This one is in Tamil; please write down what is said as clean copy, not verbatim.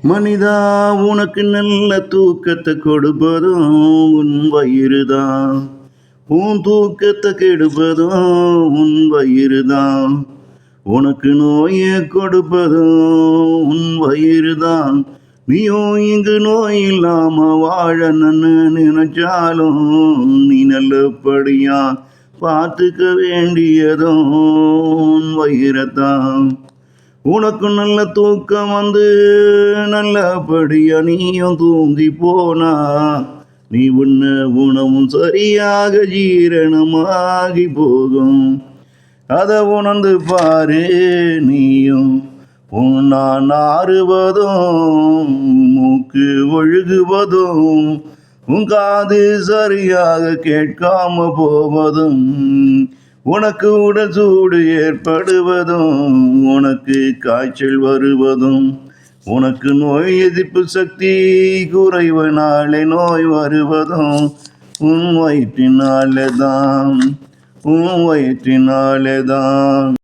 மனிதா, உனக்கு நல்ல தூக்கத்தை கொடுப்பதும் உன் வயிறுதான். உன் தூக்கத்தை கெடுப்பதும் உன் வயிறுதான். உனக்கு நோயை கொடுப்பதும் உன் வயிறுதான். நீயும் இங்கு நோய் இல்லாம வாழ நினைச்சாலும் நீ நல்லபடியா பார்த்துக்க வேண்டியதும் உன் வயிறத்தான். உனக்கு நல்ல தூக்கம் வந்து நல்லபடியா நீயும் தூங்கி போனா நீ உண்ண உணவும் சரியாக ஜீரணமாகி போகும். அதை உணர்ந்து பாரு நீயும். நான் நாறுவதும் மூக்கு ஒழுகுவதும் உன் காது சரியாக கேட்காம போவதும் உனக்கு உடல் சூடு ஏற்படுவதும் உனக்கு காய்ச்சல் வருவதும் உனக்கு நோய் எதிர்ப்பு சக்தி குறைவனாலே நோய் வருவதும் உன் வயிற்றினாலே தான்.